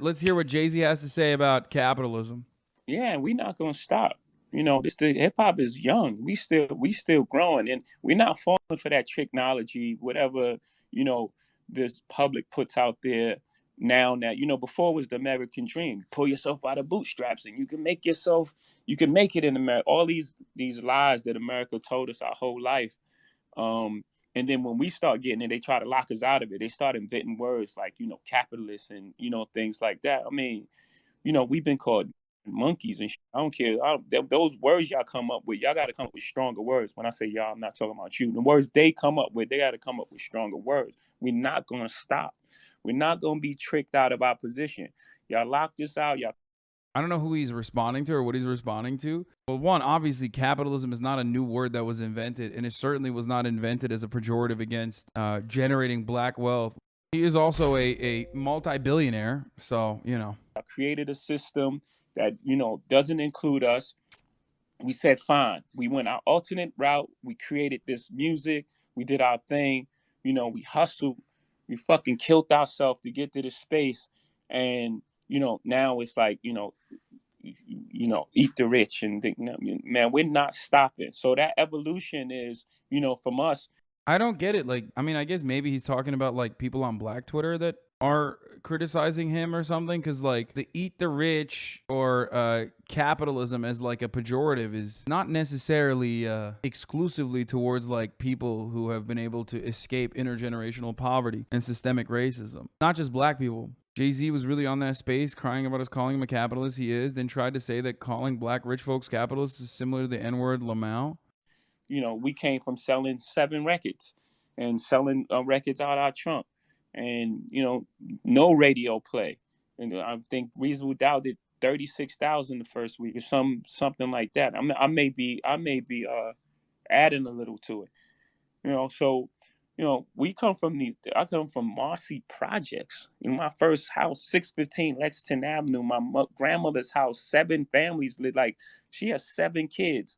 Let's hear what Jay-Z has to say about capitalism. Yeah, we're not gonna stop. This the hip hop is young. We still growing, and we're not falling for that technology, whatever you know this public puts out there now. That before was the American dream. Pull yourself out of bootstraps, and you can make it in America. All these lies that America told us our whole life. And then when we start getting it, they try to lock us out of it. They start inventing words like capitalist and things like that. I mean, we've been called monkeys and shit. I don't care. Those words y'all come up with, y'all got to come up with stronger words. When I say y'all, I'm not talking about you. The words they come up with, they got to come up with stronger words. We're not going to stop. We're not going to be tricked out of our position. Y'all lock this out. Y'all. I don't know who he's responding to or what he's responding to. Well, one, obviously, capitalism is not a new word that was invented, and it certainly was not invented as a pejorative against generating black wealth. He is also a multi-billionaire, so, I created a system that doesn't include us. We said fine. We went our alternate route. We created this music. We did our thing. We hustled. We fucking killed ourselves to get to this space. And now it's like eat the rich and think, man, we're not stopping. So that evolution is from us. I don't get it. Like, I mean, I guess maybe he's talking about like people on Black Twitter that are criticizing him or something, because like the eat the rich or capitalism as like a pejorative is not necessarily exclusively towards like people who have been able to escape intergenerational poverty and systemic racism. Not just black people. Jay-Z was really on that space crying about us calling him a capitalist. He is. Then tried to say that calling black rich folks capitalists is similar to the N-word Lamau. We came from selling 7 records and selling records out our trunk, and no radio play. And I think Reasonable Doubt did 36,000 the first week, or something like that. I may be adding a little to it. So I come from Marcy Projects. My first house, 615 Lexington Avenue. My grandmother's house, 7 families lived. Like, she has 7 kids.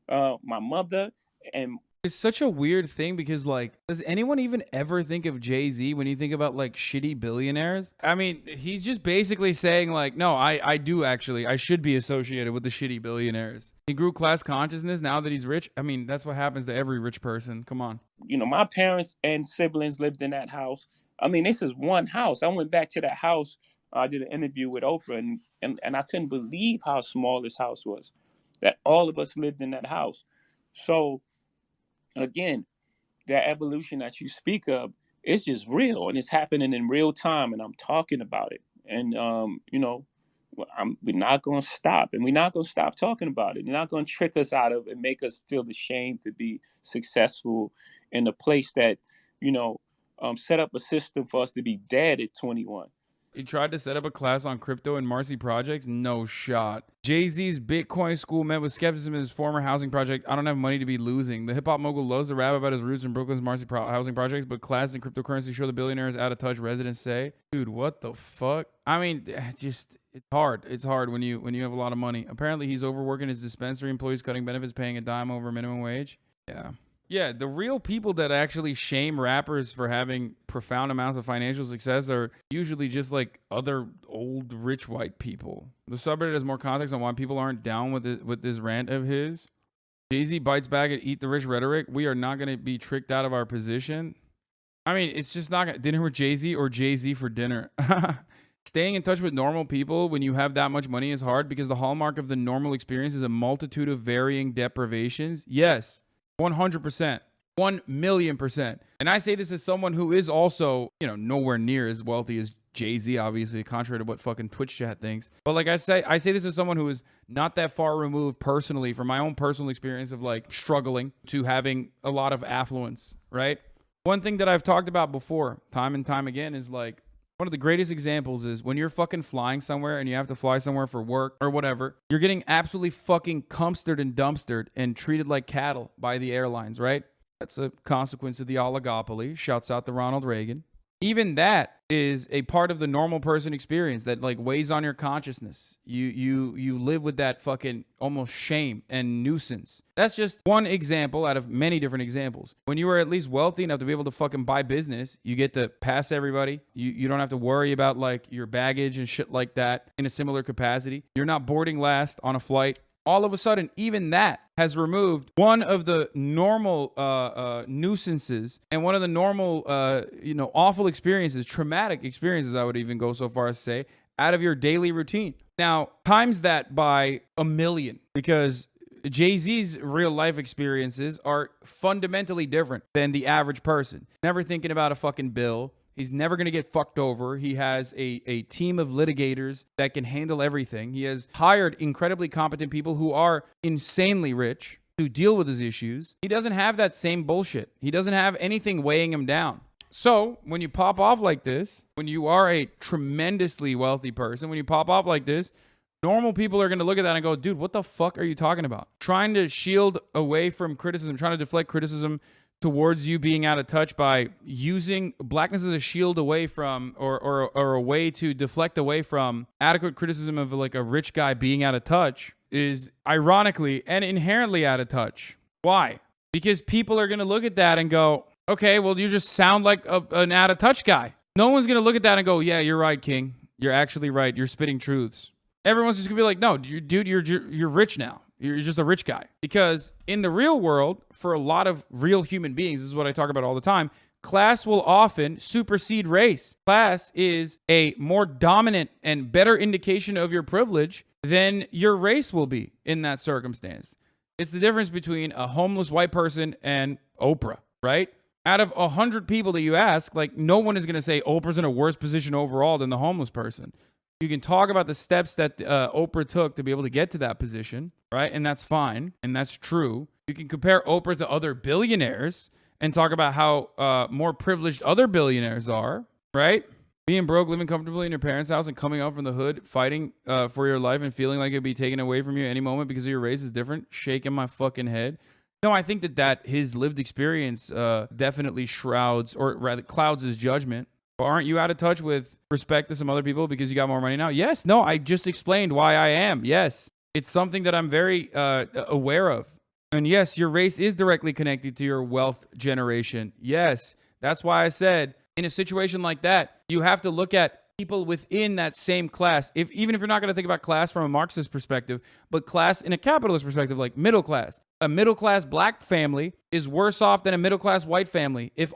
My mother and It's such a weird thing because, like, does anyone even ever think of Jay-Z when you think about, like, shitty billionaires? I mean, he's just basically saying, like, no, I do actually. I should be associated with the shitty billionaires. He grew class consciousness now that he's rich. I mean, that's what happens to every rich person. Come on. my parents and siblings lived in that house. I mean, this is one house. I went back to that house. I did an interview with Oprah, and I couldn't believe how small this house was. That all of us lived in that house. So again, that evolution that you speak of, it's just real, and it's happening in real time, and I'm talking about it. And we're not going to stop, and we're not going to stop talking about it. You're not going to trick us out of it and make us feel ashamed to be successful in a place that set up a system for us to be dead at 21. He tried to set up a class on crypto and Marcy projects. No shot. Jay-Z's Bitcoin school met with skepticism in his former housing project. I don't have money to be losing. The hip-hop mogul loves to rap about his roots in Brooklyn's Marcy housing projects, but classes in cryptocurrency show the billionaires out of touch, residents say. Dude, what the fuck? I mean, just it's hard. It's hard when you have a lot of money. Apparently, he's overworking his dispensary employees, cutting benefits, paying a dime over minimum wage. Yeah. Yeah, the real people that actually shame rappers for having profound amounts of financial success are usually just like other old rich white people. The subreddit has more context on why people aren't down with this rant of his. Jay-Z bites back at eat the rich rhetoric. We are not going to be tricked out of our position. I mean, it's just not dinner with Jay-Z or Jay-Z for dinner. Staying in touch with normal people when you have that much money is hard because the hallmark of the normal experience is a multitude of varying deprivations. Yes. 100%. 1,000,000%. And I say this as someone who is also, nowhere near as wealthy as Jay-Z, obviously, contrary to what fucking Twitch chat thinks. But like I say this as someone who is not that far removed personally from my own personal experience of like struggling to having a lot of affluence, right? One thing that I've talked about before, time and time again, is like, one of the greatest examples is when you're fucking flying somewhere and you have to fly somewhere for work or whatever, you're getting absolutely fucking cumpstered and dumpstered and treated like cattle by the airlines, right? That's a consequence of the oligopoly. Shouts out to Ronald Reagan. Even that is a part of the normal person experience that like weighs on your consciousness. You live with that fucking almost shame and nuisance. That's just one example out of many different examples. When you are at least wealthy enough to be able to fucking buy business, you get to pass everybody. You don't have to worry about like your baggage and shit like that in a similar capacity. You're not boarding last on a flight. All of a sudden, even that has removed one of the normal nuisances and one of the normal, awful experiences, traumatic experiences, I would even go so far as to say, out of your daily routine. Now, times that by a million, because Jay-Z's real life experiences are fundamentally different than the average person. Never thinking about a fucking bill. He's never going to get fucked over. He has a team of litigators that can handle everything. He has hired incredibly competent people who are insanely rich to deal with his issues. He doesn't have that same bullshit. He doesn't have anything weighing him down. So when you pop off like this, when you are a tremendously wealthy person, when you pop off like this, normal people are going to look at that and go, dude, what the fuck are you talking about? Trying to shield away from criticism, trying to deflect criticism towards you being out of touch by using blackness as a shield away from or a way to deflect away from adequate criticism of like a rich guy being out of touch is ironically and inherently out of touch. Why? Because people are going to look at that and go, okay, well, you just sound like an out of touch guy. No one's going to look at that and go, yeah, you're right, King. You're actually right. You're spitting truths. Everyone's just going to be like, no, dude, you're rich now. You're just a rich guy. Because in the real world, for a lot of real human beings, this is what I talk about all the time, class will often supersede race. Class is a more dominant and better indication of your privilege than your race will be in that circumstance. It's the difference between a homeless white person and Oprah, right? Out of 100 people that you ask, like no one is going to say Oprah's in a worse position overall than the homeless person. You can talk about the steps that Oprah took to be able to get to that position, right? And that's fine. And that's true. You can compare Oprah to other billionaires and talk about how more privileged other billionaires are, right? Being broke, living comfortably in your parents' house and coming out from the hood, fighting for your life and feeling like it'd be taken away from you at any moment because of your race is different. Shaking my fucking head. No, I think that his lived experience definitely shrouds or rather clouds his judgment. But aren't you out of touch with respect to some other people because you got more money now? Yes. No, I just explained why I am. Yes. It's something that I'm very aware of. And yes, your race is directly connected to your wealth generation. Yes. That's why I said in a situation like that, you have to look at people within that same class, even if you're not going to think about class from a Marxist perspective, but class in a capitalist perspective, like middle class. A middle class black family is worse off than a middle class white family. If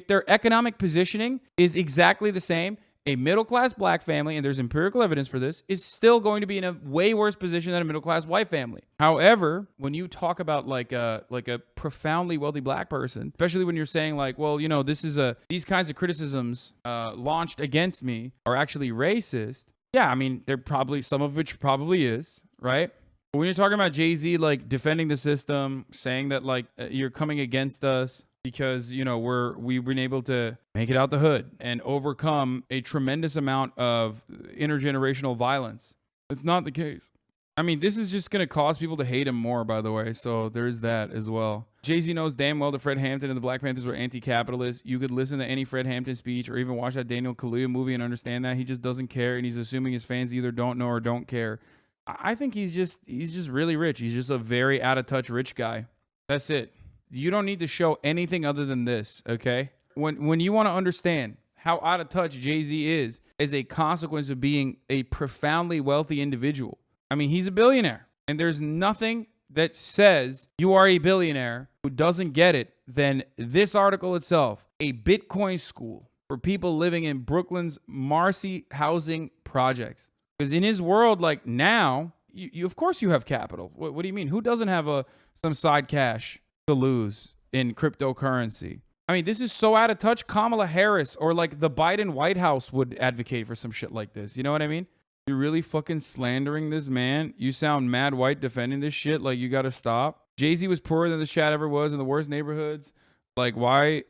their economic positioning is exactly the same, a middle class black family, and there's empirical evidence for this, is still going to be in a way worse position than a middle class white family. However, when you talk about like a profoundly wealthy black person, especially when you're saying like, well, you know, these kinds of criticisms launched against me are actually racist. Yeah, I mean, they're probably some of which probably is, right? But when you're talking about Jay-Z like defending the system, saying that like you're coming against us because, you know, we've been able to make it out the hood and overcome a tremendous amount of intergenerational violence. It's not the case. I mean, this is just going to cause people to hate him more, by the way. So there's that as well. Jay-Z knows damn well that Fred Hampton and the Black Panthers were anti-capitalist. You could listen to any Fred Hampton speech or even watch that Daniel Kaluuya movie and understand that. He just doesn't care, and he's assuming his fans either don't know or don't care. I think he's just really rich. He's just a very out-of-touch rich guy. That's it. You don't need to show anything other than this, okay? When you want to understand how out of touch Jay-Z is as a consequence of being a profoundly wealthy individual. I mean, he's a billionaire, and there's nothing that says you are a billionaire who doesn't get it than this article itself, a Bitcoin school for people living in Brooklyn's Marcy housing projects. Because in his world, like now, you of course you have capital. What do you mean? Who doesn't have some side cash to lose in cryptocurrency? I mean, this is so out of touch. Kamala Harris or like the Biden White House would advocate for some shit like this. You know what I mean? You're really fucking slandering this man. You sound mad white defending this shit. Like, you got to stop. Jay-Z was poorer than the Shad ever was in the worst neighborhoods. Like, why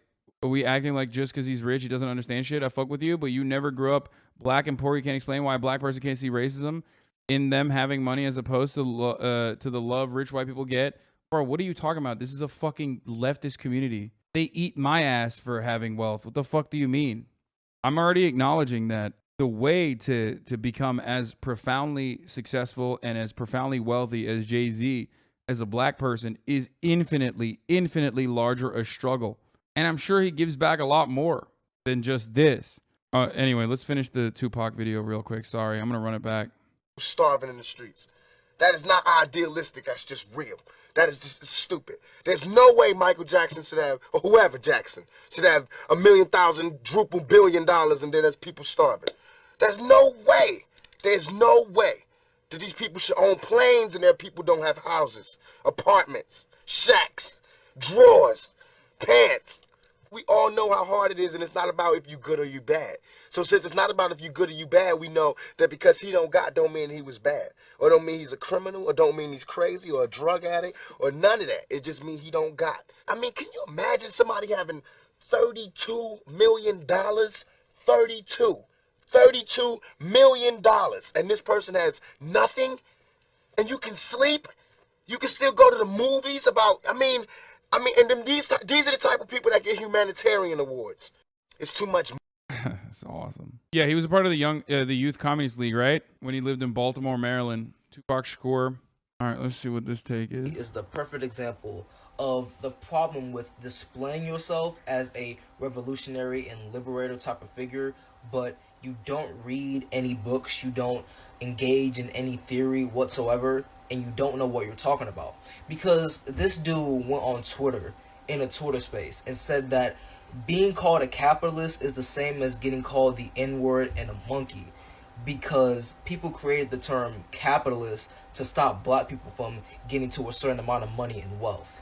are we acting like just because he's rich, he doesn't understand shit? I fuck with you, but you never grew up black and poor. You can't explain why a black person can't see racism in them having money as opposed to the love rich white people get. Bro, what are you talking about? This is a fucking leftist community. they eat my ass for having wealth. What the fuck do you mean? I'm already acknowledging that the way to become as profoundly successful and as profoundly wealthy as Jay-Z as a black person is infinitely, infinitely larger a struggle. And I'm sure he gives back a lot more than just this. Anyway, let's finish the Tupac video real quick. Sorry, I'm going to run it back. Starving in the streets. That is not idealistic. That's just real. That is just stupid. There's no way Michael Jackson should have, or whoever Jackson, should have $1 million, $1 billion, and then there's people starving. There's no way. There's no way that these people should own planes and their people don't have houses, apartments, shacks, drawers, pants. We all know how hard it is, and it's not about if you good or you bad. So since it's not about if you good or you bad, we know that because he don't got don't mean he was bad. Or don't mean he's a criminal, or don't mean he's crazy, or a drug addict, or none of that. It just means he don't got. I mean, can you imagine somebody having $32 million? $32 million. And this person has nothing? And you can sleep? You can still go to the movies about, and then these are the type of people that get humanitarian awards. It's too much. That's awesome. Yeah, he was a part of the Youth Communist League, right? When he lived in Baltimore, Maryland. Tupac Shakur. All right, let's see what this take is. Is the perfect example of the problem with displaying yourself as a revolutionary and liberator type of figure, but you don't read any books, you don't engage in any theory whatsoever, and you don't know what you're talking about. Because this dude went on Twitter, in a Twitter space, and said that being called a capitalist is the same as getting called the N-word and a monkey, because people created the term capitalist to stop black people from getting to a certain amount of money and wealth.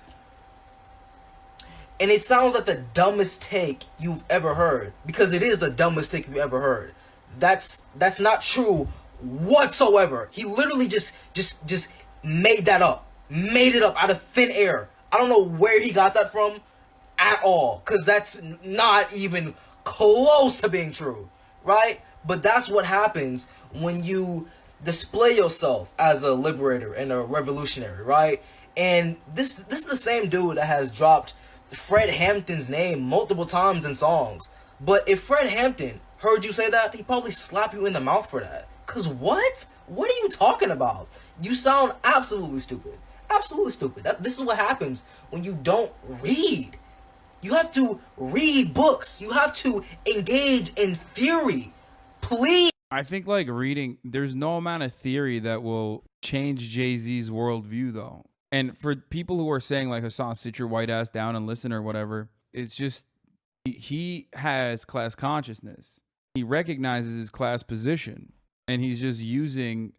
And it sounds like the dumbest take you've ever heard, because it is the dumbest take you've ever heard. That's not true whatsoever. He literally just made that up. Made it up out of thin air. I don't know where he got that from at all, because that's not even close to being true, right? But that's what happens when you display yourself as a liberator and a revolutionary, right? And this is the same dude that has dropped Fred Hampton's name multiple times in songs. But if Fred Hampton heard you say that, he'd probably slap you in the mouth for that. Cause what? What are you talking about? You sound absolutely stupid. Absolutely stupid. This is what happens when you don't read. You have to read books. You have to engage in theory. Please. I think like reading, there's no amount of theory that will change Jay-Z's worldview though. And for people who are saying like, Hassan, sit your white ass down and listen or whatever, it's just, he has class consciousness. He recognizes his class position and he's just using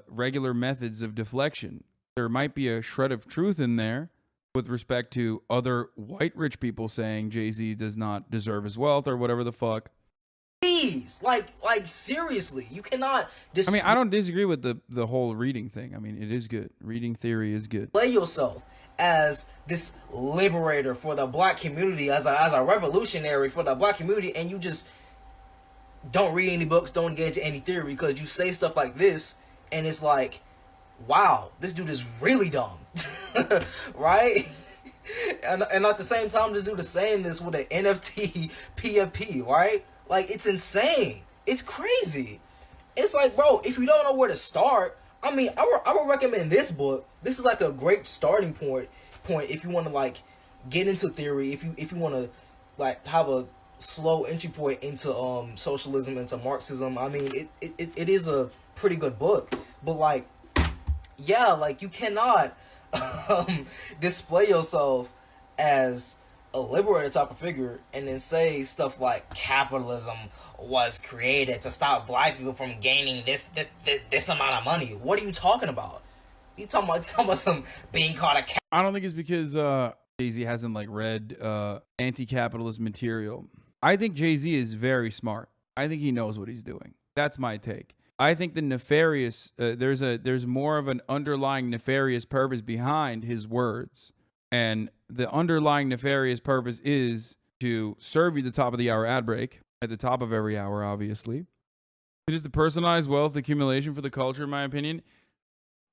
regular methods of deflection. There might be a shred of truth in there with respect to other white rich people saying Jay-Z does not deserve his wealth or whatever the fuck. Please, like seriously, you cannot I mean, I don't disagree with the whole reading thing. I mean, it is good. Reading theory is good. Play yourself as this liberator for the black community, as a revolutionary for the black community, and you just don't read any books, don't engage in any theory, because you say stuff like this, and it's like, wow, this dude is really dumb, right? And at the same time, this dude is saying this with an NFT PFP, right? Like, it's insane. It's crazy. It's like, bro, if you don't know where to start, I mean, I would recommend this book. This is like a great starting point if you want to like get into theory, if you want to like have a slow entry point into socialism, into Marxism. I mean, it is a pretty good book, but like, yeah, like you cannot display yourself as a liberator type of figure and then say stuff like capitalism was created to stop black people from gaining this amount of money. What are you talking about? You talking about some being called a I don't think it's because Jay-Z hasn't like read anti-capitalist material. I think Jay-Z is very smart. I think he knows what he's doing. That's my take. I think the nefarious there's more of an underlying nefarious purpose behind his words. And the underlying nefarious purpose is to serve you the top of the hour ad break at the top of every hour, obviously. It is the personalized wealth accumulation for the culture, in my opinion.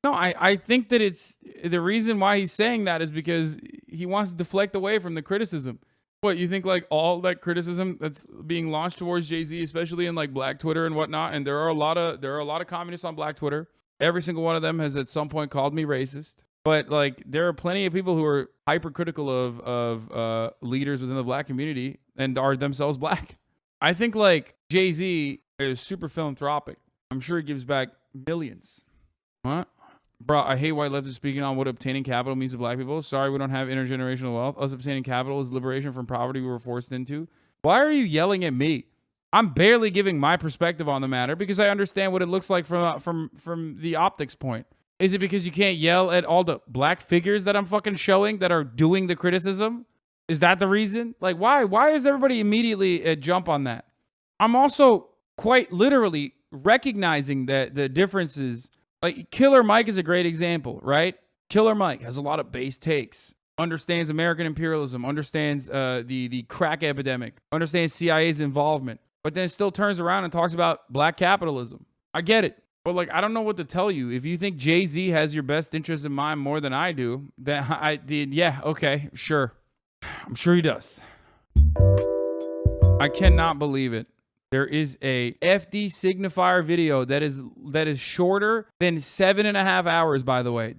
No, I think that it's the reason why he's saying that is because he wants to deflect away from the criticism. What, you think like all that criticism that's being launched towards Jay-Z, especially in like Black Twitter and whatnot, and there are a lot of communists on Black Twitter. Every single one of them has at some point called me racist. But like there are plenty of people who are hypercritical of leaders within the Black community and are themselves Black. I think like Jay-Z is super philanthropic. I'm sure he gives back millions. What? Bro, I hate white leftists speaking on what obtaining capital means to Black people. Sorry, we don't have intergenerational wealth. Us obtaining capital is liberation from poverty we were forced into. Why are you yelling at me? I'm barely giving my perspective on the matter because I understand what it looks like from the optics point. Is it because you can't yell at all the Black figures that I'm fucking showing that are doing the criticism? Is that the reason? Like, why? Why is everybody immediately jump on that? I'm also quite literally recognizing that the differences. Like Killer Mike is a great example, right? Killer Mike has a lot of base takes, understands American imperialism, understands the crack epidemic, understands CIA's involvement, but then still turns around and talks about Black capitalism. I get it. But like, I don't know what to tell you. If you think Jay-Z has your best interest in mind more than I do, then I did. Yeah, okay, sure. I'm sure he does. I cannot believe it. There is a FD signifier video that is shorter than 7.5 hours, by the way.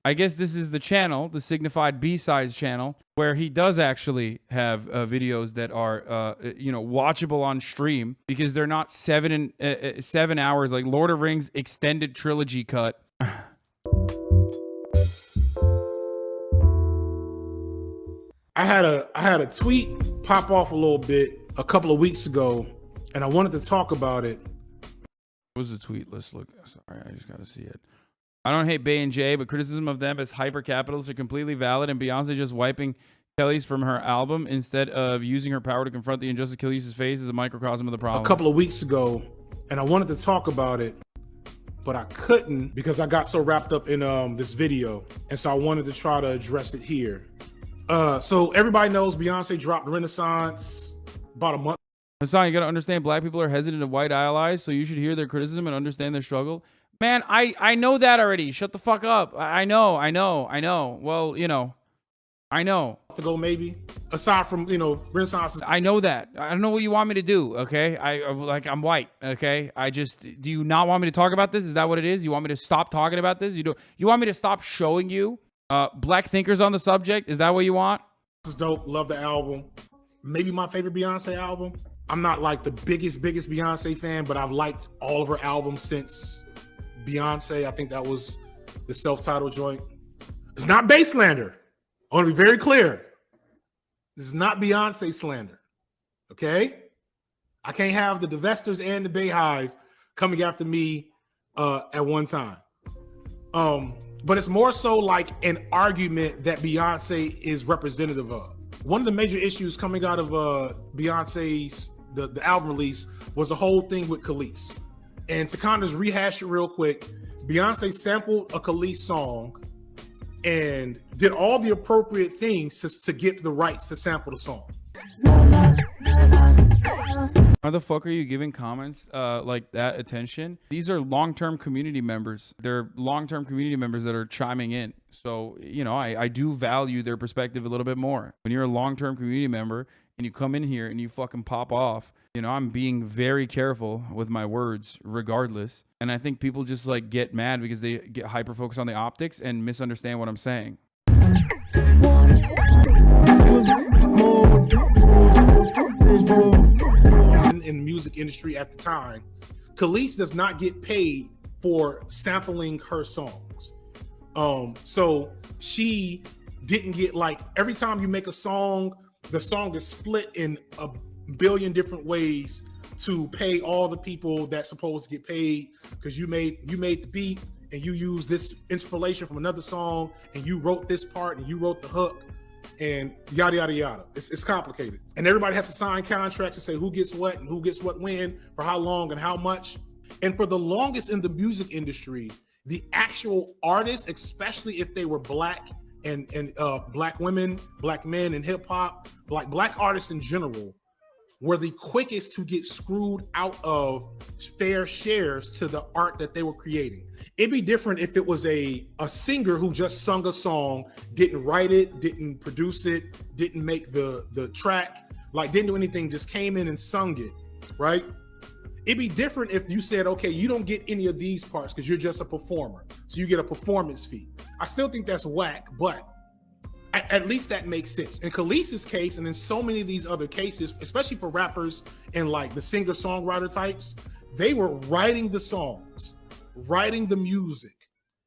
I guess this is the channel, the Signified B-Sides channel, where he does actually have videos that are, watchable on stream because they're not 7 hours, like Lord of Rings extended trilogy cut. I had a tweet pop off a little bit a couple of weeks ago, and I wanted to talk about it. What was the tweet? Let's look. Sorry, I just got to see it. I don't hate Bay and Jay, but criticism of them as hyper-capitalists are completely valid, and Beyonce just wiping Kelly's from her album instead of using her power to confront the injustice Kelly's face is a microcosm of the problem. A couple of weeks ago, and I wanted to talk about it, but I couldn't because I got so wrapped up in this video, and so I wanted to try to address it here. So everybody knows Beyonce dropped Renaissance about a month. Hassan, you got to understand Black people are hesitant to white allies, so you should hear their criticism and understand their struggle. Man, I know that already. Shut the fuck up. I know. Well, I know. Ago maybe. Aside from, Renaissance. I know that. I don't know what you want me to do, okay? I'm white, okay? Do you not want me to talk about this? Is that what it is? You want me to stop talking about this? You want me to stop showing you Black thinkers on the subject? Is that what you want? This is dope. Love the album. Maybe my favorite Beyonce album. I'm not like the biggest Beyonce fan, but I've liked all of her albums since Beyonce. I think that was the self-titled joint. It's not Bass slander. I want to be very clear. This is not Beyonce slander. Okay? I can't have the Divestors and the Bayhive coming after me at one time. But it's more so like an argument that Beyonce is representative of. One of the major issues coming out of Beyonce's the album release was the whole thing with Khalees. And to kind of rehash it real quick, Beyonce sampled a Khalees song and did all the appropriate things to get the rights to sample the song. Why the fuck are you giving comments like that attention? These are long-term community members. They're long-term community members that are chiming in. So, I do value their perspective a little bit more. When you're a long-term community member and you come in here and you fucking pop off, I'm being very careful with my words regardless. And I think people just like get mad because they get hyper-focused on the optics and misunderstand what I'm saying. In the music industry at the time, Khalees does not get paid for sampling her songs. So she didn't get, like, every time you make a song, the song is split in a billion different ways to pay all the people that's supposed to get paid, because you made the beat and you use this inspiration from another song and you wrote this part and you wrote the hook and yada yada yada. It's complicated, and everybody has to sign contracts to say who gets what and who gets what when, for how long and how much. And for the longest in the music industry, the actual artists, especially if they were Black and Black women, Black men in hip hop, like Black artists in general, were the quickest to get screwed out of fair shares to the art that they were creating. It'd be different if it was a singer who just sung a song, didn't write it, didn't produce it, didn't make the track, like didn't do anything, just came in and sung it, right? It'd be different if you said, okay, you don't get any of these parts because you're just a performer. So you get a performance fee. I still think that's whack, but at least that makes sense. In Khalees's case, and in so many of these other cases, especially for rappers and like the singer-songwriter types, they were writing the songs, writing the music,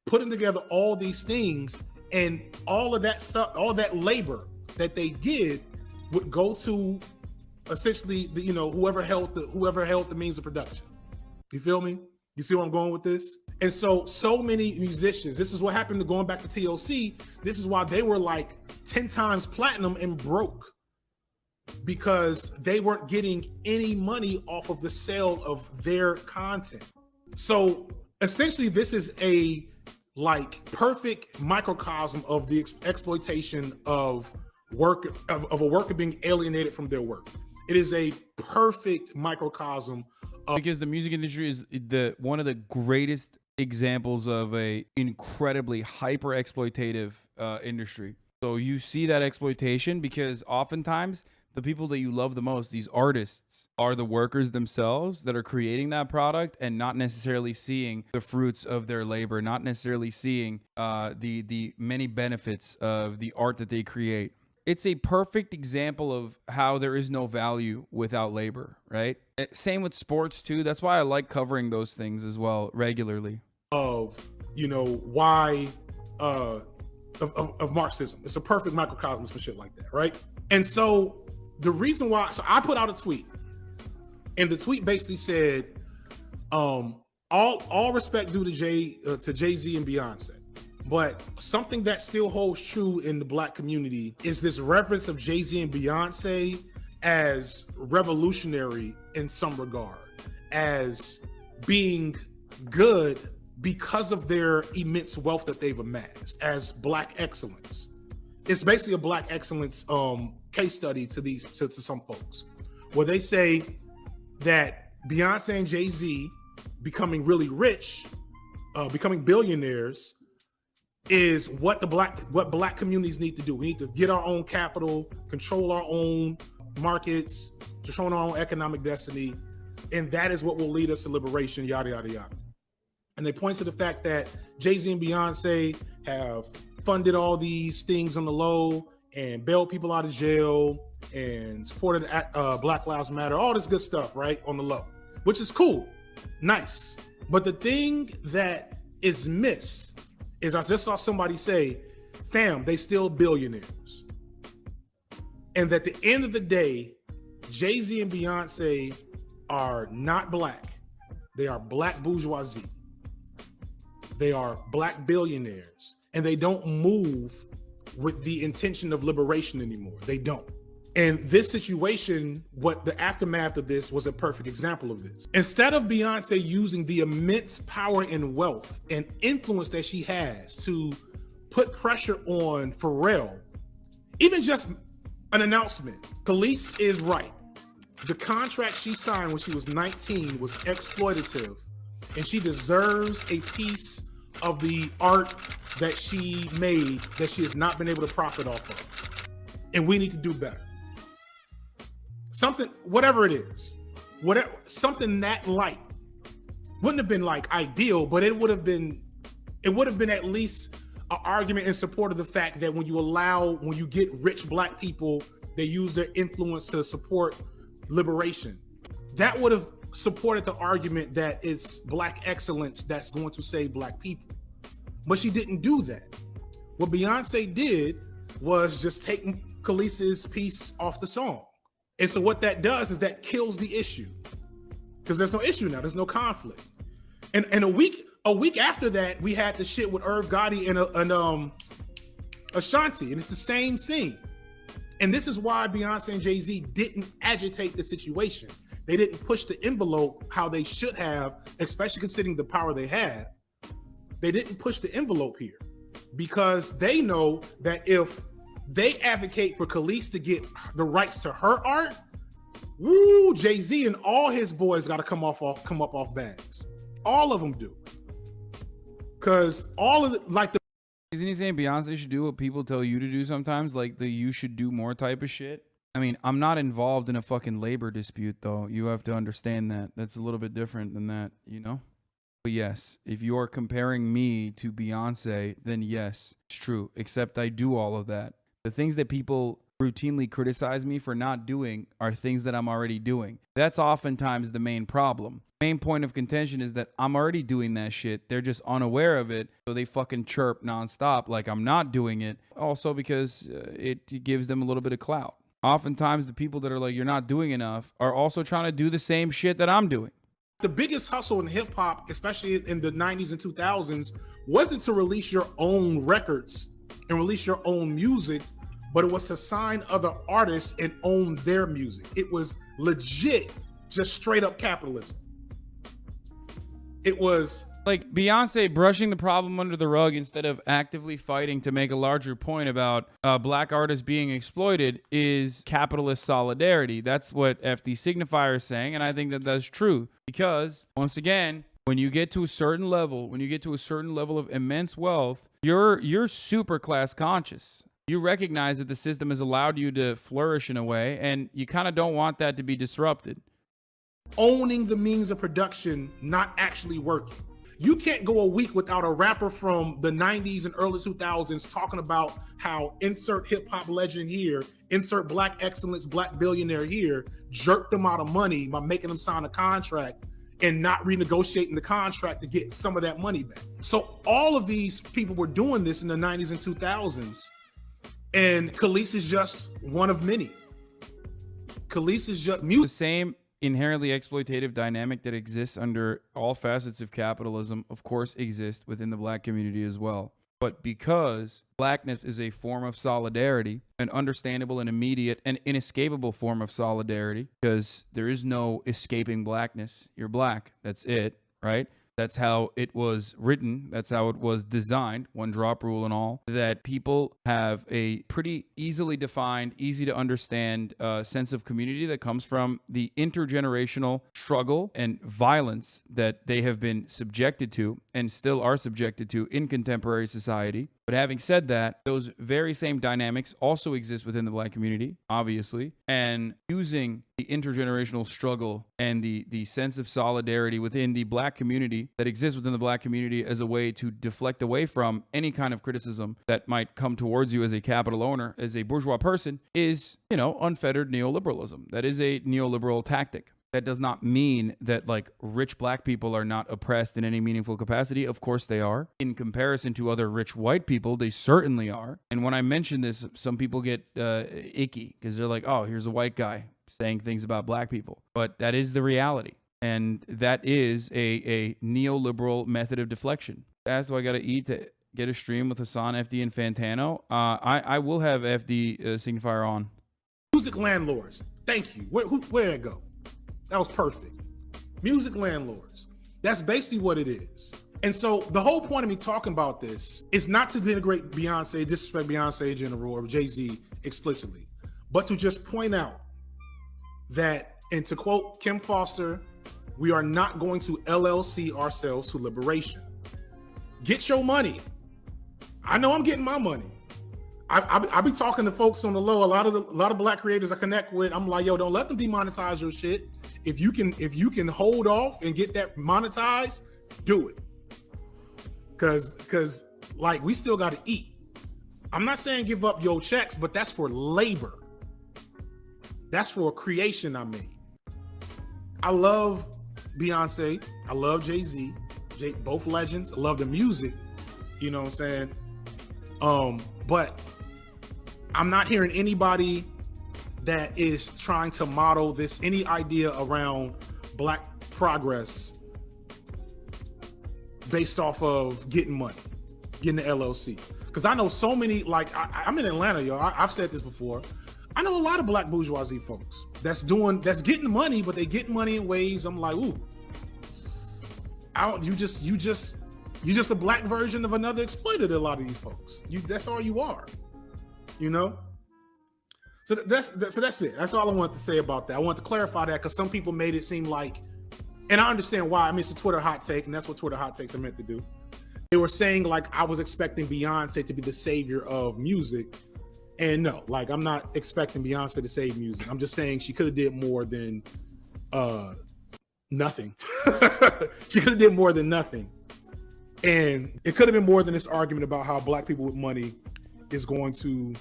putting together all these things, and all of that stuff, all that labor that they did would go to essentially the, whoever held the means of production. You feel me? You see where I'm going with this? And so many musicians, this is what happened to going back to TLC. This is why they were like 10 times platinum and broke, because they weren't getting any money off of the sale of their content. So essentially this is a like perfect microcosm of the exploitation of work, of a worker being alienated from their work. It is a perfect microcosm because the music industry is one of the greatest examples of a incredibly hyper exploitative industry. So you see that exploitation because oftentimes the people that you love the most, these artists, are the workers themselves that are creating that product and not necessarily seeing the fruits of their labor, not necessarily seeing the many benefits of the art that they create. It's a perfect example of how there is no value without labor, right? Same with sports too. That's why I like covering those things as well regularly. Of why of Marxism. It's a perfect microcosm for shit like that, right? And so the reason why, so I put out a tweet, and the tweet basically said, all respect due to Jay-Z and Beyonce. But something that still holds true in the Black community is this reference of Jay-Z and Beyonce as revolutionary in some regard, as being good because of their immense wealth that they've amassed, as Black excellence. It's basically a Black excellence case study to some folks, where they say that Beyonce and Jay-Z becoming really rich, becoming billionaires, is what Black communities need to do. We need to get our own capital, control our own markets, control our own economic destiny, and that is what will lead us to liberation, yada, yada, yada. And they point to the fact that Jay-Z and Beyonce have funded all these things on the low and bailed people out of jail and supported Black Lives Matter, all this good stuff, right, on the low, which is cool, nice. But the thing that is missed is, I just saw somebody say, fam, they still billionaires. And at the end of the day, Jay-Z and Beyonce are not Black. They are Black bourgeoisie. They are Black billionaires. And they don't move with the intention of liberation anymore. They don't. And this situation, what the aftermath of this was a perfect example of this. Instead of Beyonce using the immense power and wealth and influence that she has to put pressure on Pharrell, even just an announcement, Khalees is right. The contract she signed when she was 19 was exploitative, and she deserves a piece of the art that she made that she has not been able to profit off of. And we need to do better. Something, whatever it is, something that light wouldn't have been like ideal, but it would have been at least an argument in support of the fact that when you get rich Black people, they use their influence to support liberation. That would have supported the argument that it's Black excellence that's going to save Black people. But she didn't do that. What Beyonce did was just take Khalees's piece off the song. And so what that does is that kills the issue, because there's no issue now. There's no conflict. And a week after that, we had the shit with Irv Gotti and Ashanti, and it's the same thing. And this is why Beyonce and Jay-Z didn't agitate the situation. They didn't push the envelope how they should have, especially considering the power they have. They didn't push the envelope here because they know that if they advocate for Khalees to get the rights to her art, Woo, Jay-Z and all his boys got to come up off bags. All of them do. Cause all of the Isn't he saying Beyonce should do what people tell you to do sometimes? Like the you should do more type of shit? I mean, I'm not involved in a fucking labor dispute, though. You have to understand that. That's a little bit different than that, you know? But yes, if you are comparing me to Beyonce, then yes, it's true. Except I do all of that. The things that people routinely criticize me for not doing are things that I'm already doing. That's oftentimes the main problem. Main point of contention is that I'm already doing that shit. They're just unaware of it, so they fucking chirp nonstop like I'm not doing it. Also because it gives them a little bit of clout. Oftentimes the people that are like, you're not doing enough, are also trying to do the same shit that I'm doing. The biggest hustle in hip hop, especially in the 90s and 2000s, wasn't to release your own records and release your own music, but it was to sign other artists and own their music. It was legit, just straight up capitalism. It was like Beyonce brushing the problem under the rug instead of actively fighting to make a larger point about black artists being exploited is capitalist solidarity. That's what FD Signifier is saying, and I think that that's true. Because, once again, when you get to a certain level, of immense wealth, you're super class conscious. You recognize that the system has allowed you to flourish in a way, and you kind of don't want that to be disrupted. Owning the means of production, not actually working. You can't go a week without a rapper from the 90s and early 2000s talking about how insert hip hop legend here, insert black excellence, black billionaire here, jerked them out of money by making them sign a contract and not renegotiating the contract to get some of that money back. So all of these people were doing this in the 90s and 2000s. And Khalees is just one of many. Khalees is just music. The same inherently exploitative dynamic that exists under all facets of capitalism, of course, exists within the black community as well. But because blackness is a form of solidarity, an understandable and immediate and inescapable form of solidarity, because there is no escaping blackness. You're black. That's it, right? That's how it was written. That's how it was designed, one drop rule and all, that people have a pretty easily defined, easy to understand sense of community that comes from the intergenerational struggle and violence that they have been subjected to and still are subjected to in contemporary society. But having said that, those very same dynamics also exist within the black community, obviously, and using the intergenerational struggle and the sense of solidarity within the black community that exists within the black community as a way to deflect away from any kind of criticism that might come towards you as a capital owner, as a bourgeois person, is, you know, unfettered neoliberalism. That is a neoliberal tactic. That does not mean that like rich black people are not oppressed in any meaningful capacity. Of course they are. In comparison to other rich white people, they certainly are. And when I mention this, some people get icky because they're like, oh, here's a white guy saying things about black people. But that is the reality. And that is a neoliberal method of deflection. That's why I got to eat to get a stream with Hassan, FD, and Fantano. I will have FD Signifier on. Music landlords. Thank you. Where did it go? That was perfect. Music landlords. That's basically what it is. And so the whole point of me talking about this is not to denigrate Beyonce, disrespect Beyonce in general or Jay-Z explicitly, but to just point out that, and to quote Kim Foster, we are not going to LLC ourselves to liberation. Get your money. I know I'm getting my money. I be talking to folks on the low. A lot of black creators I connect with. I'm like, yo, don't let them demonetize your shit. If you can hold off and get that monetized, do it. Cause like we still got to eat. I'm not saying give up your checks, but that's for labor. That's for a creation I made. I love Beyonce. I love Jay-Z. Both legends. I love the music. You know what I'm saying? But I'm not hearing anybody that is trying to model any idea around black progress based off of getting money, getting the LLC. Because I know so many, like I'm in Atlanta, y'all. I've said this before. I know a lot of black bourgeoisie folks that's getting money, but they get money in ways I'm like, ooh, you just a black version of another exploited. A lot of these folks, that's all you are, you know. So that's it. That's all I wanted to say about that. I want to clarify that because some people made it seem like, and I understand why. I mean, it's a Twitter hot take, and that's what Twitter hot takes are meant to do. They were saying like I was expecting Beyonce to be the savior of music, and no, like I'm not expecting Beyonce to save music. I'm just saying she could have did more than nothing. She could have did more than nothing, and it could have been more than this argument about how black people with money is going to,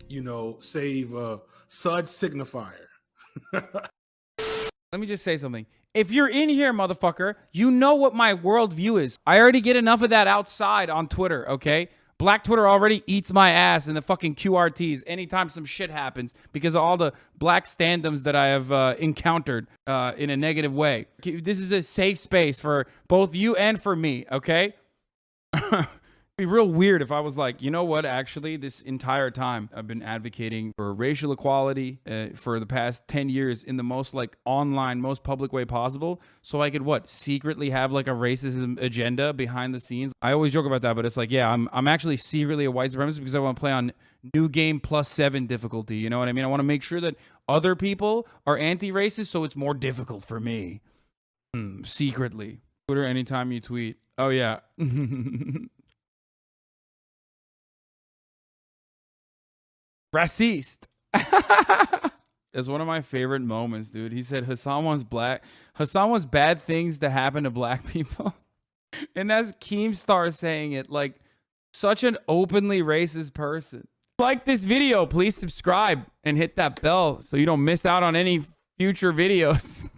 you know, save Sud Signifier. Let me just say something. If you're in here, motherfucker, you know what my worldview is. I already get enough of that outside on Twitter, okay? Black Twitter already eats my ass in the fucking QRTs anytime some shit happens because of all the black standums that I have encountered in a negative way. This is a safe space for both you and for me, okay? It'd be real weird if I was like, you know what, actually, this entire time I've been advocating for racial equality for the past 10 years in the most like online, most public way possible. So I could secretly have like a racism agenda behind the scenes. I always joke about that, but it's like, yeah, I'm actually secretly a white supremacist because I want to play on new game +7 difficulty. You know what I mean? I want to make sure that other people are anti-racist, so it's more difficult for me. Secretly. Twitter anytime you tweet. Oh yeah. Racist. It's one of my favorite moments, dude. He said Hassan wants bad things to happen to black people. And that's Keemstar saying it, like such an openly racist person. Like this video, please subscribe and hit that bell so you don't miss out on any future videos.